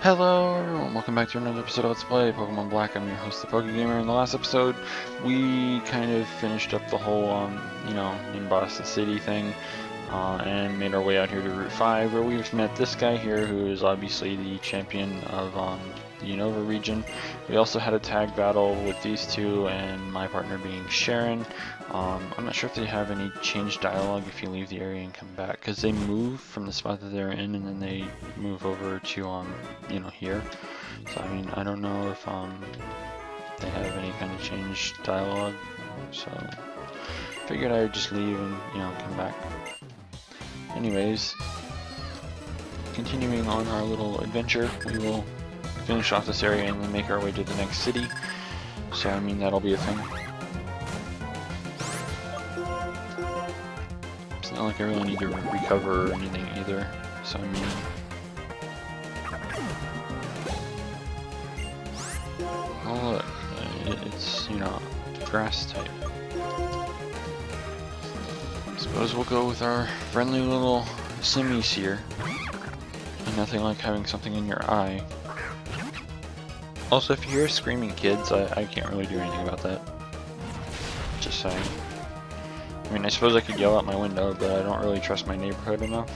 Hello everyone, welcome back to another episode of Let's Play Pokemon Black. I'm your host, the PokeGamer. In the last episode, we kind of finished up the whole, Nimbasa City thing, and made our way out here to Route 5, where we've met this guy here, who is obviously the champion of, the Unova region. We also had a tag battle with these two, and my partner being Sharon. I'm not sure if they have any change dialogue if you leave the area and come back, because they move from the spot that they're in, and then they move over to, here. So, I mean, I don't know if, they have any kind of change dialogue, so figured I would just leave and, come back. Anyways, continuing on our little adventure, we will finish off this area and then make our way to the next city. So, I mean, that'll be a thing. It's not like I really need to recover or anything either, so I mean... Oh look, it's, grass type. Suppose we'll go with our friendly little Simmies here. And nothing like having something in your eye. Also, if you hear screaming kids, I can't really do anything about that. Just saying. I mean, I suppose I could yell out my window, but I don't really trust my neighborhood enough.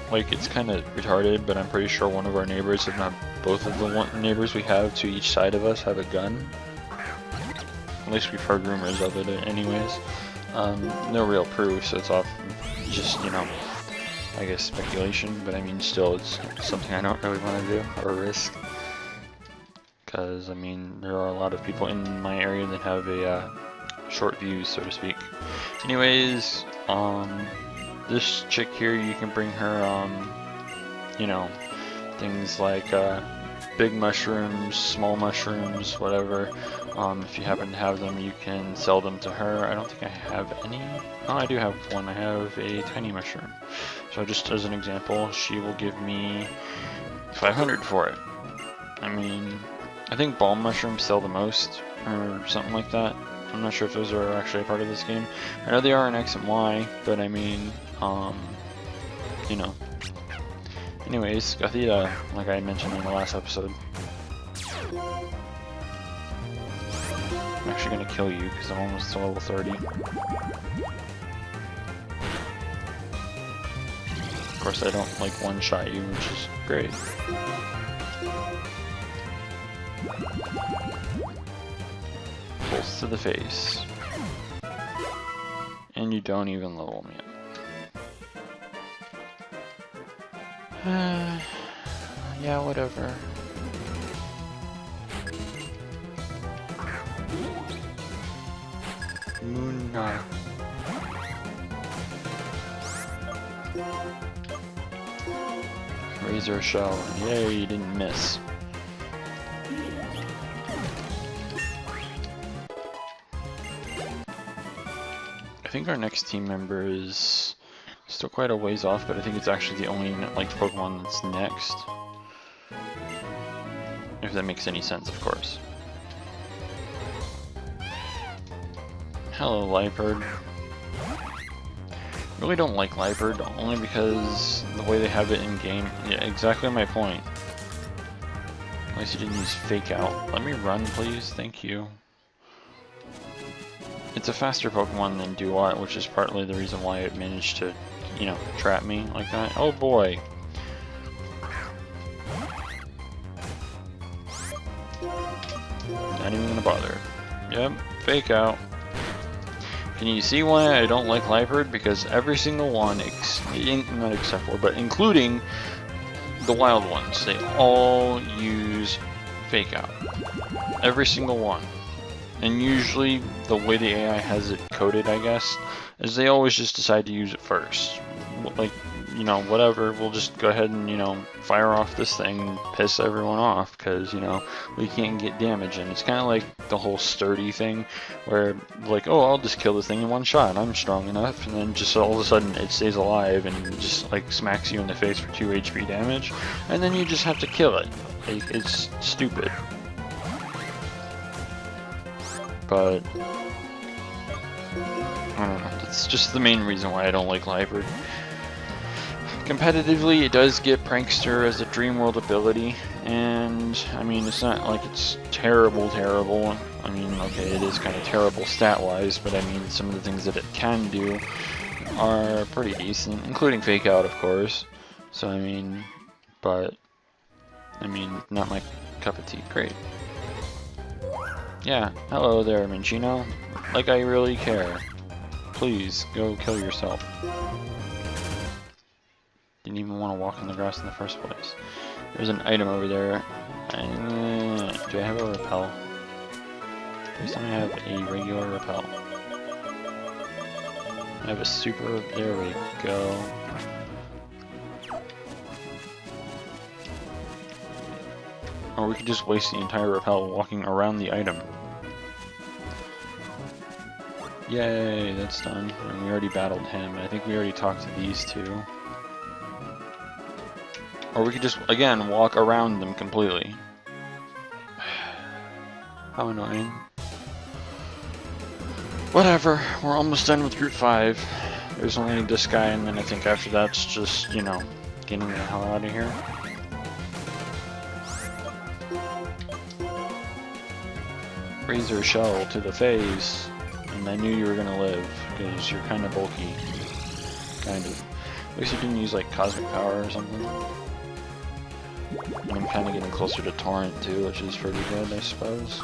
Like, it's kind of retarded, but I'm pretty sure one of our neighbors, if not both of the neighbors we have to each side of us, have a gun. At least we've heard rumors of it anyways. No real proof, so it's off just, I guess speculation, but I mean, still, it's something I don't really want to do or risk. Because, I mean, there are a lot of people in my area that have a short fuse, so to speak. Anyways, this chick here, you can bring her, things like big mushrooms, small mushrooms, whatever. If you happen to have them, you can sell them to her. I don't think I have any. Oh, I do have one. I have a tiny mushroom. So just as an example, she will give me 500 for it. I mean, I think balm mushrooms sell the most, or something like that. I'm not sure if those are actually a part of this game. I know they are in X and Y, but I mean, Anyways, Gothita, like I mentioned in the last episode. I'm actually gonna kill you because I'm almost to level 30. Of course, I don't like one-shot you, which is great. Pulse to the face. And you don't even level me up. Yeah, whatever. Moona. Razor shell. Yay, you didn't miss. I think our next team member is still quite a ways off, but I think it's actually the only Pokemon that's next. If that makes any sense, of course. Hello, Liepard. Really don't like Liepard, only because the way they have it in game. Yeah, exactly my point. At least you didn't use Fake Out. Let me run, please. Thank you. It's a faster Pokemon than Duat, which is partly the reason why it managed to, trap me like that. Oh boy. Not even gonna bother. Yep, Fake Out. Can you see why I don't like Liepard? Because every single one, not except for, but including the wild ones, they all use Fake Out. Every single one. And usually, the way the AI has it coded, I guess, is they always just decide to use it first. Like, whatever, we'll just go ahead and, fire off this thing and piss everyone off, because, we can't get damage. And it's kind of like the whole sturdy thing, where, like, oh, I'll just kill this thing in one shot, I'm strong enough, and then just all of a sudden it stays alive and just, like, smacks you in the face for 2 HP damage, and then you just have to kill it. Like, it's stupid. But I don't know, that's just the main reason why I don't like Liepard. Competitively, it does get Prankster as a Dream World ability, and I mean, it's not like it's terrible. I mean, okay, it is kind of terrible stat-wise, but I mean, some of the things that it can do are pretty decent, including Fake Out, of course. So I mean, but I mean, not my cup of tea. Great. Yeah, hello there, Minchino. Like I really care. Please, go kill yourself. Didn't even want to walk in the grass in the first place. There's an item over there. Do I have a repel? Please tell me I have a regular repel. I have a super... There we go. Or we could just waste the entire repel walking around the item. Yay, that's done. And we already battled him. I think we already talked to these two. Or we could just, again, walk around them completely. How annoying. Whatever, we're almost done with Route 5. There's only this guy, and then I think after that's just, you know, getting the hell out of here. Razor shell to the face, and I knew you were gonna live, because you're kind of bulky. Kind of. At least you didn't use, like, cosmic power or something. And I'm kind of getting closer to Torrent too, which is pretty good, I suppose.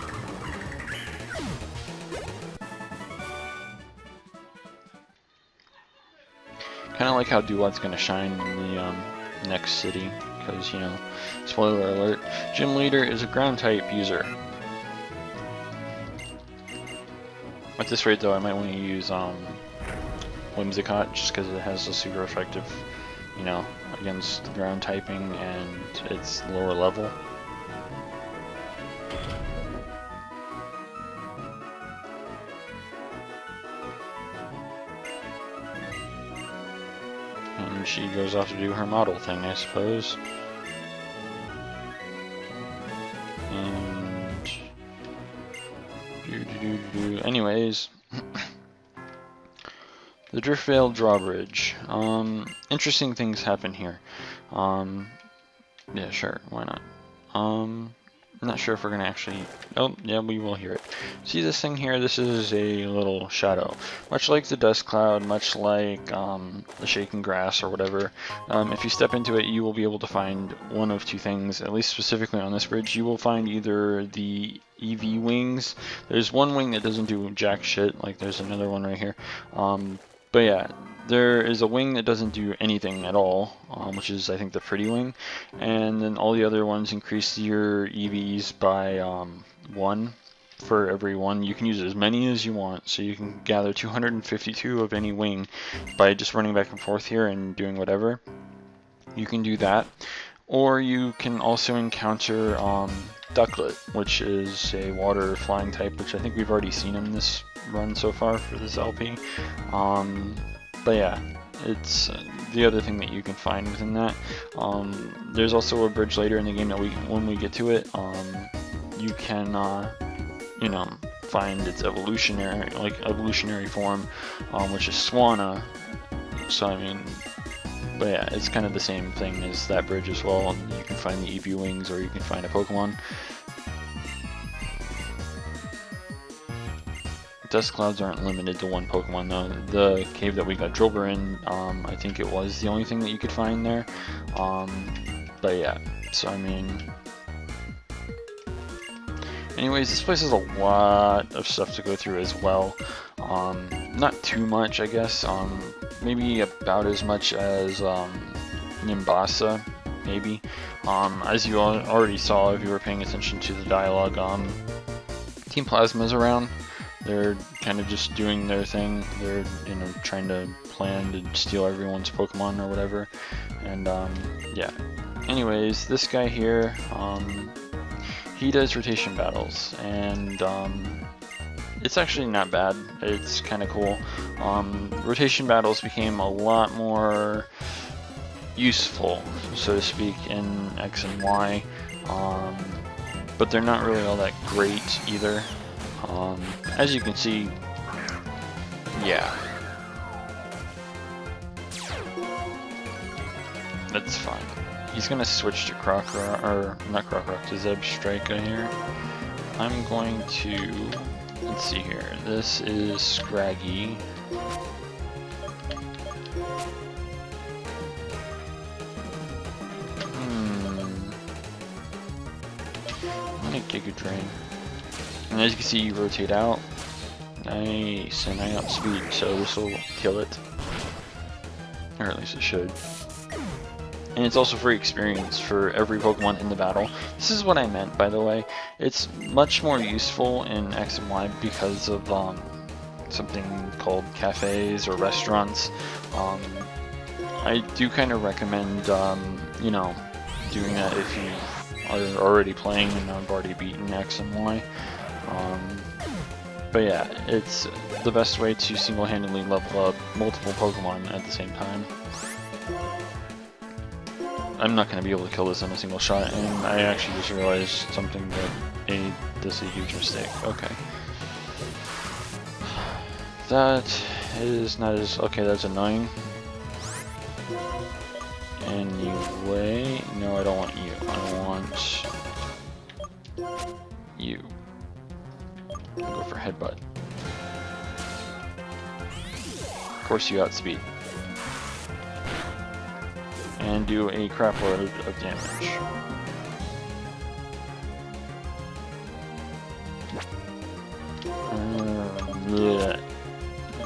Kind of like how Duat's gonna shine in the next city, because, you know, spoiler alert, Gym Leader is a ground type user. At this rate though, I might want to use Whimsicott, just because it has a super effective, you know, against the ground typing and it's lower level. And she goes off to do her model thing, I suppose. And anyways, the Driftveil drawbridge. Interesting things happen here. Yeah, sure, why not? I'm not sure if we're gonna actually... Oh, yeah, we will hear it. See this thing here? This is a little shadow. Much like the dust cloud, much like the shaking grass or whatever. If you step into it, you will be able to find one of two things, at least specifically on this bridge. You will find either the EV wings. There's one wing that doesn't do jack shit, like there's another one right here. But yeah, there is a wing that doesn't do anything at all, which is, I think, the pretty wing. And then all the other ones increase your EVs by 1 for every one. You can use as many as you want, so you can gather 252 of any wing by just running back and forth here and doing whatever. You can do that. Or you can also encounter Ducklet, which is a water flying type, which I think we've already seen in this run so far for this LP. But yeah, it's the other thing that you can find within that. There's also a bridge later in the game that when we get to it, you can, you know, find its evolutionary form, which is Swanna. So I mean, but yeah, it's kind of the same thing as that bridge as well. You can find the EV wings, or you can find a Pokemon. Dust clouds aren't limited to one Pokemon though. The cave that we got Drober in, I think it was the only thing that you could find there. But yeah, so I mean... Anyways, this place has a lot of stuff to go through as well. Not too much, I guess. Maybe about as much as Nimbasa, maybe. As you already saw if you were paying attention to the dialogue, Team Plasma's around. They're kind of just doing their thing. They're, you know, trying to plan to steal everyone's Pokemon or whatever. And yeah. Anyways, this guy here, he does rotation battles, and it's actually not bad. It's kind of cool. Rotation battles became a lot more useful, so to speak, in X and Y, but they're not really all that great either. As you can see, yeah. That's fine. He's gonna switch to Crocrock, or not Crocrock, to Zebstrika here. I'm going to, let's see here. This is Scraggy. I'm gonna Giga Drain. And as you can see, you rotate out. Nice, and I got speed, so this will kill it. Or at least it should. And it's also free experience for every Pokemon in the battle. This is what I meant, by the way. It's much more useful in X and Y because of something called cafes or restaurants. I do kind of recommend, you know, doing that if you are already playing and have already beaten X and Y. But yeah, it's the best way to single-handedly level up multiple Pokemon at the same time. I'm not going to be able to kill this in a single shot, and I actually just realized something that made this a huge mistake. Okay. That is not as... okay, that's annoying. Anyway, no, I don't want you. I want you. I'll go for Headbutt. Of course you outspeed. And do a crap load of damage.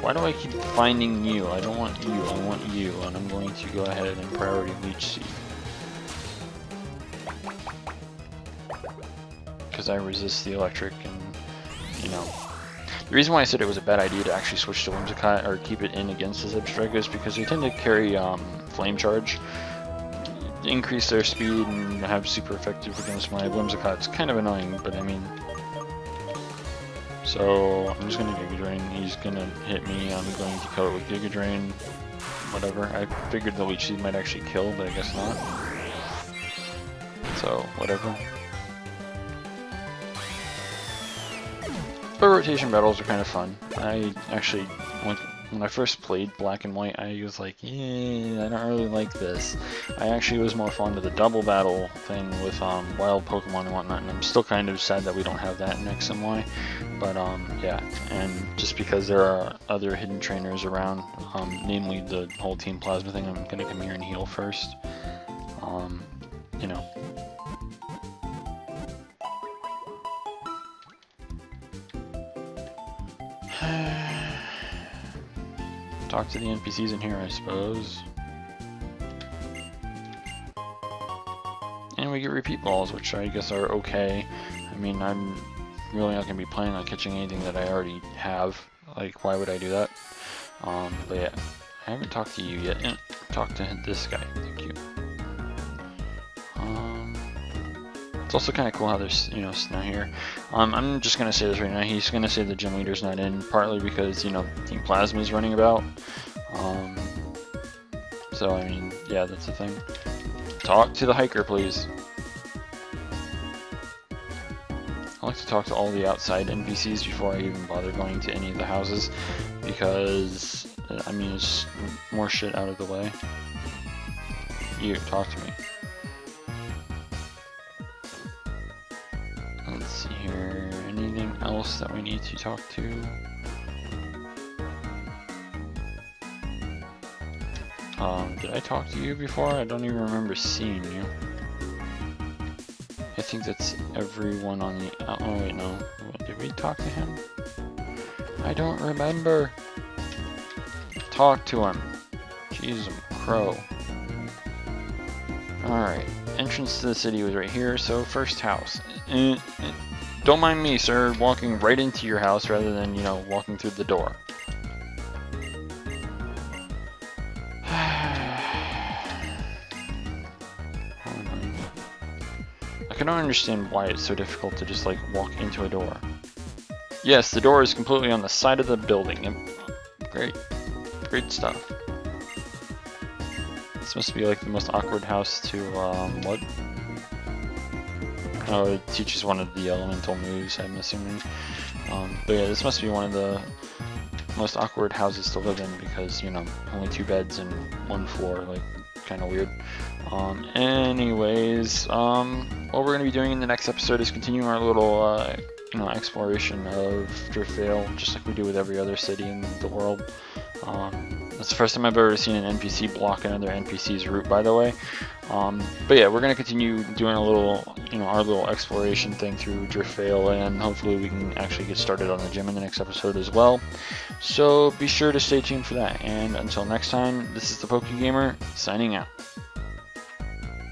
Why do I keep finding you? I don't want you, I want you, and I'm going to go ahead and priority Leech Seed. Because I resist the electric, and, you know. The reason why I said it was a bad idea to actually switch to Whimsicott or keep it in against the Zebstrika is because they tend to carry Flame Charge, increase their speed, and have super effective against my Whimsicott. It's kind of annoying, but I mean... So, I'm just going to Giga Drain. He's going to hit me. I'm going to kill it with Giga Drain. Whatever. I figured the Leech Seed might actually kill, but I guess not. So, whatever. But rotation battles are kind of fun. I actually, when I first played Black and White, I was like, yeah, I don't really like this. I actually was more fond of the double battle thing with wild Pokemon and whatnot, and I'm still kind of sad that we don't have that in X and Y. But yeah, and just because there are other hidden trainers around, namely the whole Team Plasma thing, I'm gonna come here and heal first. You know. Talk to the NPCs in here, I suppose. And we get repeat balls, which I guess are okay. I mean, I'm really not going to be planning on catching anything that I already have. Like, why would I do that? But yeah, I haven't talked to you yet. Talk to this guy, thank you. It's also kind of cool how there's, you know, snow here. I'm just going to say this right now. He's going to say the gym leader's not in, partly because, you know, Team Plasma is running about. So, I mean, yeah, that's the thing. Talk to the hiker, please. I like to talk to all the outside NPCs before I even bother going to any of the houses, because, I mean, it's more shit out of the way. You, talk to me. Let's see here, anything else that we need to talk to? Did I talk to you before? I don't even remember seeing you. I think that's everyone on the... oh wait, no. Did we talk to him? I don't remember. Talk to him. Jeez, crow. Alright, entrance to the city was right here, so first house. Don't mind me, sir, walking right into your house rather than, you know, walking through the door. I don't understand why it's so difficult to just, like, walk into a door. Yes, the door is completely on the side of the building. Great. Great stuff. This must be, like, the most awkward house to, what? Oh, it teaches one of the elemental moves, I'm assuming. But yeah, this must be one of the most awkward houses to live in because, you know, only 2 beds and 1 floor, like, kind of weird. Anyways, what we're going to be doing in the next episode is continuing our little, you know, exploration of Driftveil, just like we do with every other city in the world. That's the first time I've ever seen an NPC block another NPC's route, by the way. But yeah, we're going to continue doing a little, you know, our little exploration thing through Driftveil, and hopefully we can actually get started on the gym in the next episode as well. So be sure to stay tuned for that, and until next time, this is the PokeGamer signing out.